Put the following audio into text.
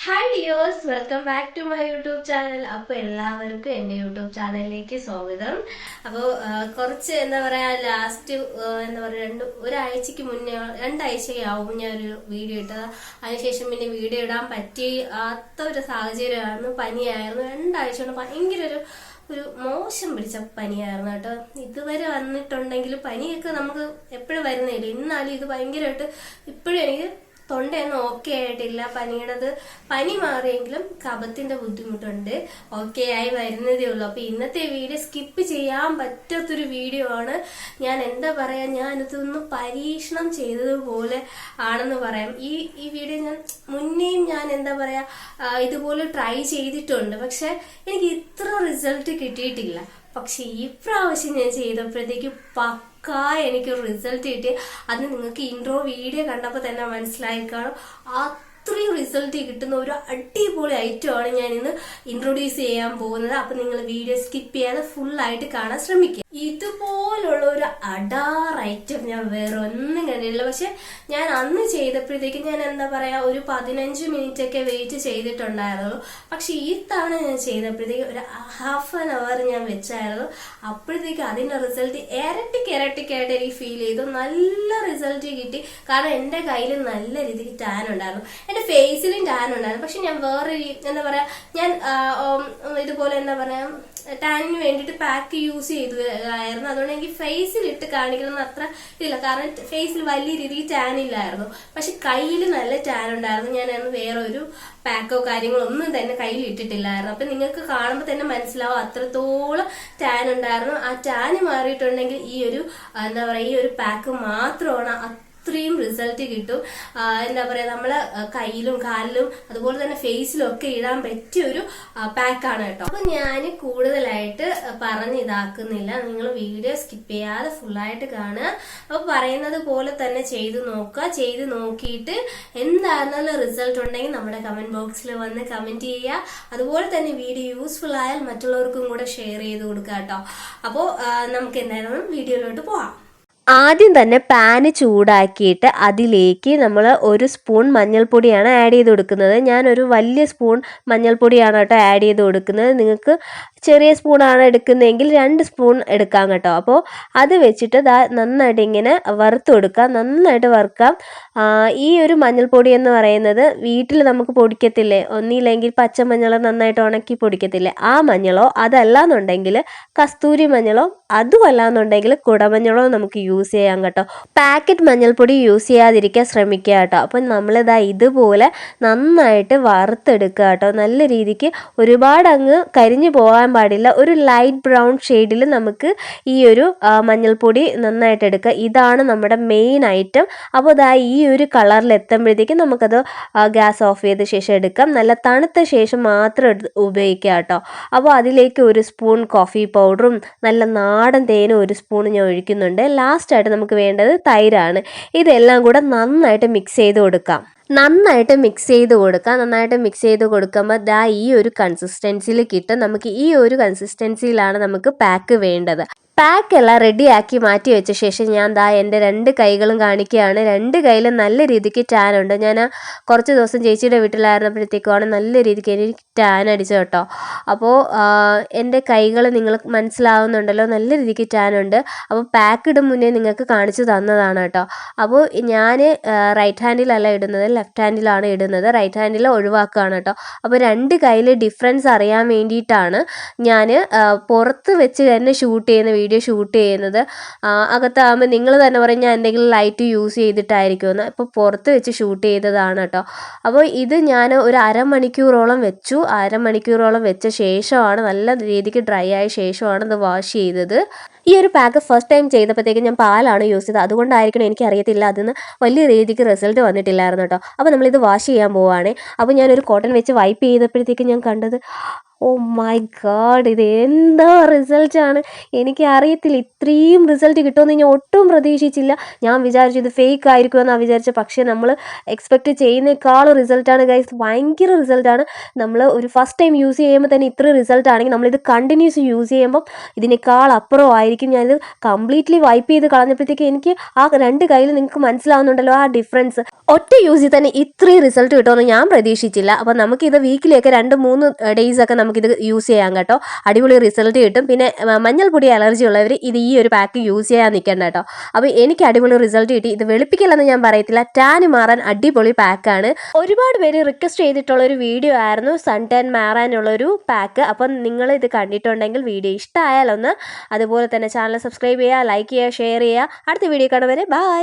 Hi dears, welcome back to my YouTube channel. അപ്പോൾ എല്ലാവർക്കും എൻ്റെ യൂട്യൂബ് ചാനലിലേക്ക് സ്വാഗതം. അപ്പോൾ കുറച്ച് എന്താ പറയുക, ലാസ്റ്റ് എന്താ പറയുക ഒരാഴ്ചക്ക് മുന്നേ, രണ്ടാഴ്ചയാവും ഞാനൊരു വീഡിയോ ഇട്ടത്. അതിനുശേഷം പിന്നെ വീഡിയോ ഇടാൻ പറ്റിയാത്ത ഒരു സാഹചര്യമായിരുന്നു. പനിയായിരുന്നു. 2 ആഴ്ച കൊണ്ട് ഭയങ്കര ഒരു മോശം പിടിച്ച പനിയായിരുന്നു കേട്ടോ. ഇതുവരെ വന്നിട്ടുണ്ടെങ്കിൽ പനിയൊക്കെ നമുക്ക് എപ്പോഴും വരുന്നില്ല, എന്നാലും ഇത് ഭയങ്കരമായിട്ട് ഇപ്പോഴും എനിക്ക് തൊണ്ടയൊന്നും ഓക്കെ ആയിട്ടില്ല. പനി മാറിയെങ്കിലും കഫത്തിന്റെ ബുദ്ധിമുട്ടുണ്ട്. ഓക്കെ ആയി വരുന്നതേ ഉള്ളൂ. അപ്പൊ ഇന്നത്തെ വീഡിയോ സ്കിപ്പ് ചെയ്യാൻ പറ്റാത്തൊരു വീഡിയോ ആണ്. ഞാൻ എന്താ പറയാ, ഞാനിതൊന്ന് പരീക്ഷണം ചെയ്തതുപോലെ ആണെന്ന് പറയാം. ഈ വീഡിയോ ഞാൻ മുന്നേയും ഞാൻ എന്താ പറയാ ഇതുപോലെ ട്രൈ ചെയ്തിട്ടുണ്ട്. പക്ഷെ എനിക്ക് ഇത്ര റിസൾട്ട് കിട്ടിയിട്ടില്ല. പക്ഷെ ഈ പ്രാവശ്യം ഞാൻ ചെയ്തപ്പോഴത്തേക്ക് എനിക്ക് റിസൾട്ട് കിട്ടി. അത് നിങ്ങൾക്ക് ഇൻട്രോ വീഡിയോ കണ്ടപ്പോൾ തന്നെ മനസ്സിലായി കാണും. അത്രയും റിസൾട്ട് കിട്ടുന്ന ഒരു അടിപൊളി ഐറ്റമാണ് ഞാൻ ഇന്ന് ഇൻട്രൊഡ്യൂസ് ചെയ്യാൻ പോകുന്നത്. അപ്പൊ നിങ്ങൾ വീഡിയോ സ്കിപ്പ് ചെയ്യാതെ ഫുൾ ആയിട്ട് കാണാൻ ശ്രമിക്കുക. ഇതുപോലുള്ള ഒരു അഡാർ ഐറ്റം ഞാൻ വേറെ ഒന്നും കണ്ടിട്ടില്ല. പക്ഷെ ഞാൻ അന്ന് ചെയ്തപ്പോഴത്തേക്ക് ഞാൻ എന്താ പറയാ ഒരു 15 മിനിറ്റ് ഒക്കെ വെയിറ്റ് ചെയ്തിട്ടുണ്ടായിരുന്നുള്ളൂ. പക്ഷെ ഈ തവണ ഞാൻ ചെയ്തപ്പോഴത്തേക്ക് ഒരു ഹാഫ് ആൻ അവർ ഞാൻ വെച്ചായിരുന്നു. അപ്പോഴത്തേക്ക് അതിന്റെ റിസൾട്ട് ഇരട്ടിക്കായിട്ട് എനിക്ക് ഫീൽ ചെയ്തു. നല്ല റിസൾട്ട് കിട്ടി. കാരണം എന്റെ കയ്യിൽ നല്ല രീതിക്ക് ടാൻ ഉണ്ടായിരുന്നു, എന്റെ ഫേസിലും ടാൻ ഉണ്ടായിരുന്നു. പക്ഷെ ഞാൻ വേറെ എന്താ പറയാ, ഞാൻ ഇതുപോലെ എന്താ പറയാ ടാനിന് വേണ്ടിയിട്ട് പാക്ക് യൂസ് ചെയ്തായിരുന്നു. അതുകൊണ്ട് എനിക്ക് ഫേസിൽ ഇട്ട് കാണിക്കണം അത്ര ഇല്ല, കാരണം ഫേസിൽ വലിയ രീതിയിൽ ടാൻ ഇല്ലായിരുന്നു. പക്ഷെ കയ്യിൽ നല്ല ടാൻ ഉണ്ടായിരുന്നു. ഞാൻ അന്ന് വേറെ ഒരു പാക്കോ കാര്യങ്ങളോ ഒന്നും തന്നെ കയ്യിൽ ഇട്ടിട്ടില്ലായിരുന്നു. അപ്പൊ നിങ്ങൾക്ക് കാണുമ്പോൾ തന്നെ മനസ്സിലാവും അത്രത്തോളം ടാൻ ഉണ്ടായിരുന്നു. ആ ടാന് മാറിയിട്ടുണ്ടെങ്കിൽ ഈ ഒരു എന്താ പറയാ ഈ ഒരു പാക്ക് മാത്രമാണ് അത്രയും റിസൾട്ട് കിട്ടും. എന്താ പറയാ നമ്മള് കയ്യിലും കാലിലും അതുപോലെ തന്നെ ഫേസിലും ഒക്കെ ഇടാൻ പറ്റിയ ഒരു പാക്കാണ് കേട്ടോ. അപ്പൊ ഞാൻ കൂടുതലായിട്ട് പറഞ്ഞിതാക്കുന്നില്ല, നിങ്ങൾ വീഡിയോ സ്കിപ്പ് ചെയ്യാതെ ഫുള്ളായിട്ട് കാണുക. അപ്പൊ പറയുന്നത് പോലെ തന്നെ ചെയ്ത് നോക്കുക. ചെയ്ത് നോക്കിയിട്ട് എന്തായിരുന്നാലും റിസൾട്ട് ഉണ്ടെങ്കിൽ നമ്മുടെ കമന്റ് ബോക്സിൽ വന്ന് കമന്റ് ചെയ്യുക. അതുപോലെ തന്നെ വീഡിയോ യൂസ്ഫുൾ ആയാൽ മറ്റുള്ളവർക്കും കൂടെ ഷെയർ ചെയ്ത് കൊടുക്കുക കേട്ടോ. അപ്പോൾ നമുക്ക് എന്തായാലും വീഡിയോയിലോട്ട് പോവാം. ആദ്യം തന്നെ പാന് ചൂടാക്കിയിട്ട് അതിലേക്ക് നമ്മൾ 1 സ്പൂൺ മഞ്ഞൾപ്പൊടിയാണ് ആഡ് ചെയ്ത് കൊടുക്കുന്നത്. ഞാനൊരു വലിയ സ്പൂൺ മഞ്ഞൾപ്പൊടിയാണ് കേട്ടോ ആഡ് ചെയ്ത് കൊടുക്കുന്നത്. നിങ്ങൾക്ക് ചെറിയ സ്പൂണാണ് എടുക്കുന്നതെങ്കിൽ 2 സ്പൂൺ എടുക്കാം കേട്ടോ. അപ്പോൾ അത് വെച്ചിട്ട് നന്നായിട്ട് ഇങ്ങനെ വറുത്ത് കൊടുക്കാം, നന്നായിട്ട് വറുക്കാം. ഈ ഒരു മഞ്ഞൾപ്പൊടി എന്ന് പറയുന്നത് വീട്ടിൽ നമുക്ക് പൊടിക്കത്തില്ലേ, ഒന്നില്ലെങ്കിൽ പച്ചമഞ്ഞൾ നന്നായിട്ട് ഉണക്കി പൊടിക്കത്തില്ലേ, ആ മഞ്ഞളോ അതല്ലാന്നുണ്ടെങ്കിൽ കസ്തൂരി മഞ്ഞളോ അതുമല്ലാന്നുണ്ടെങ്കിൽ കുടമഞ്ഞളോ നമുക്ക് യൂസ് ചെയ്യാം കേട്ടോ. പാക്കറ്റ് മഞ്ഞൾപ്പൊടി യൂസ് ചെയ്യാതിരിക്കാൻ ശ്രമിക്കുക കേട്ടോ. അപ്പം നമ്മളിതാ ഇതുപോലെ നന്നായിട്ട് വറുത്തെടുക്കുക കേട്ടോ. നല്ല രീതിക്ക് ഒരുപാട് അങ്ങ് കരിഞ്ഞു പോകാൻ പാടില്ല. ഒരു ലൈറ്റ് ബ്രൗൺ ഷെയ്ഡിൽ നമുക്ക് ഈ ഒരു മഞ്ഞൾപ്പൊടി നന്നായിട്ട് എടുക്കുക. ഇതാണ് നമ്മുടെ മെയിൻ ഐറ്റം. അപ്പോൾ ഇതാ ഈ ഒരു കളറിൽ എത്തുമ്പോഴത്തേക്കും നമുക്കത് ഗ്യാസ് ഓഫ് ചെയ്ത ശേഷം എടുക്കാം. നല്ല തണുത്ത ശേഷം മാത്രം ഉപയോഗിക്കുക കേട്ടോ. അപ്പോൾ അതിലേക്ക് 1 സ്പൂൺ കോഫി പൗഡറും നല്ല നാടൻ തേനും 1 സ്പൂൺ ഞാൻ ഒഴിക്കുന്നുണ്ട്. ലാസ്റ്റായിട്ട് നമുക്ക് വേണ്ടത് തൈരാണ്. ഇതെല്ലാം കൂടെ നന്നായിട്ട് മിക്സ് ചെയ്ത് കൊടുക്കാം. നന്നായിട്ട് മിക്സ് ചെയ്ത് കൊടുക്കുമ്പോൾ ഈ ഒരു കൺസിസ്റ്റൻസിയിൽ കിട്ടും. നമുക്ക് ഈ ഒരു കൺസിസ്റ്റൻസിയിലാണ് നമുക്ക് പാക്ക് വേണ്ടത്. പാക്കെല്ലാം റെഡിയാക്കി മാറ്റി വെച്ച ശേഷം ഞാൻ എൻ്റെ 2 കൈകളും കാണിക്കുകയാണ്. 2 കൈയിലും നല്ല രീതിക്ക് ടാൻ ഉണ്ട്. ഞാൻ കുറച്ച് ദിവസം ചേച്ചിയുടെ വീട്ടിലായിരുന്നപ്പോഴത്തേക്കുമാണ് നല്ല രീതിക്ക് എനിക്ക് ടാൻ അടിച്ചത് കേട്ടോ. അപ്പോൾ എൻ്റെ കൈകൾ നിങ്ങൾക്ക് മനസ്സിലാവുന്നുണ്ടല്ലോ, നല്ല രീതിക്ക് ടാൻ ഉണ്ട്. അപ്പോൾ പാക്ക് ഇടും മുന്നേ നിങ്ങൾക്ക് കാണിച്ചു തന്നതാണ് കേട്ടോ. അപ്പോൾ ഞാൻ റൈറ്റ് ഹാൻഡിലല്ല ഇടുന്നത്, ലെഫ്റ്റ് ഹാൻഡിലാണ് ഇടുന്നത്. റൈറ്റ് ഹാൻഡിൽ ഒഴിവാക്കുകയാണ് കേട്ടോ. അപ്പോൾ 2 കൈയിൽ ഡിഫറൻസ് അറിയാൻ വേണ്ടിയിട്ടാണ് ഞാൻ പുറത്ത് വെച്ച് തന്നെ വീഡിയോ ഷൂട്ട് ചെയ്യുന്നത്. അകത്താകുമ്പോൾ നിങ്ങൾ തന്നെ പറയും ഞാൻ എന്തെങ്കിലും ലൈറ്റ് യൂസ് ചെയ്തിട്ടായിരിക്കുമെന്ന്. ഇപ്പോൾ പുറത്ത് വെച്ച് ഷൂട്ട് ചെയ്തതാണ് കേട്ടോ. അപ്പോൾ ഇത് ഞാൻ ഒരു അരമണിക്കൂറോളം വെച്ച ശേഷമാണ്, നല്ല രീതിക്ക് ഡ്രൈ ആയ ശേഷമാണ് ഇത് വാഷ് ചെയ്തത്. ഈ ഒരു പാക്ക് ഫസ്റ്റ് ടൈം ചെയ്തപ്പോഴത്തേക്കും ഞാൻ പാലാണ് യൂസ് ചെയ്തത്. അതുകൊണ്ടായിരിക്കണം എനിക്കറിയത്തില്ല, അതിന് വലിയ രീതിക്ക് റിസൾട്ട് വന്നിട്ടില്ലായിരുന്നു കേട്ടോ. അപ്പോൾ നമ്മളിത് വാഷ് ചെയ്യാൻ പോവുകയാണ്. അപ്പോൾ ഞാനൊരു കോട്ടൺ വെച്ച് വൈപ്പ് ചെയ്തപ്പോഴത്തേക്കും ഞാൻ കണ്ടത്, ഓ മൈ ഗാഡ്, ഇത് എന്താ റിസൾട്ടാണ്. എനിക്ക് അറിയത്തില്ല ഇത്രയും റിസൾട്ട് കിട്ടുമെന്ന് ഞാൻ ഒട്ടും പ്രതീക്ഷിച്ചില്ല. ഞാൻ വിചാരിച്ചു ഇത് ഫേക്ക് ആയിരിക്കുമെന്നാണ് വിചാരിച്ചത്. പക്ഷേ നമ്മൾ എക്സ്പെക്റ്റ് ചെയ്യുന്നേക്കാളും റിസൾട്ടാണ് ഗൈസ്, ഭയങ്കര റിസൾട്ടാണ്. നമ്മൾ ഒരു ഫസ്റ്റ് ടൈം യൂസ് ചെയ്യുമ്പോൾ തന്നെ ഇത്ര റിസൾട്ട് ആണെങ്കിൽ നമ്മളിത് കണ്ടിന്യൂസ് യൂസ് ചെയ്യുമ്പം ഇതിനേക്കാൾ അപ്പുറമായിരിക്കും. ഞാനിത് കംപ്ലീറ്റ്ലി വൈപ്പ് ചെയ്ത് കളഞ്ഞപ്പോഴത്തേക്ക് എനിക്ക് ആ 2 കയ്യിൽ നിങ്ങൾക്ക് മനസ്സിലാവുന്നുണ്ടല്ലോ ആ ഡിഫറൻസ്. ഒറ്റ യൂസിൽ തന്നെ ഇത്രയും റിസൾട്ട് കിട്ടുമെന്ന് ഞാൻ പ്രതീക്ഷിച്ചില്ല. അപ്പോൾ നമുക്കിത് വീക്കിലിയൊക്കെ 2-3 ഡേയ്സ് ഒക്കെ നമുക്കിത് യൂസ് ചെയ്യാം കേട്ടോ. അടിപൊളി റിസൾട്ട് കിട്ടും. പിന്നെ മഞ്ഞൾപ്പൊടി അലർജി ഉള്ളവർ ഇത് ഈ ഒരു പാക്ക് യൂസ് ചെയ്യാൻ നിൽക്കണ്ട കേട്ടോ. അപ്പോൾ എനിക്ക് അടിപൊളി റിസൾട്ട് കിട്ടി. ഇത് വെളുപ്പിക്കലെന്ന് ഞാൻ പറയത്തില്ല, ടാൻ മാറാൻ അടിപൊളി പാക്കാണ്. ഒരുപാട് പേര് റിക്വസ്റ്റ് ചെയ്തിട്ടുള്ളൊരു വീഡിയോ ആയിരുന്നു സൺ ടാൻ മാറാനുള്ളൊരു പാക്ക്. അപ്പം നിങ്ങൾ ഇത് കണ്ടിട്ടുണ്ടെങ്കിൽ വീഡിയോ ഇഷ്ടമായാലൊന്ന് അതുപോലെ തന്നെ ചാനൽ സബ്സ്ക്രൈബ് ചെയ്യുക, ലൈക്ക് ചെയ്യുക, ഷെയർ ചെയ്യുക. അടുത്ത വീഡിയോ കാണുവരെ ബൈ.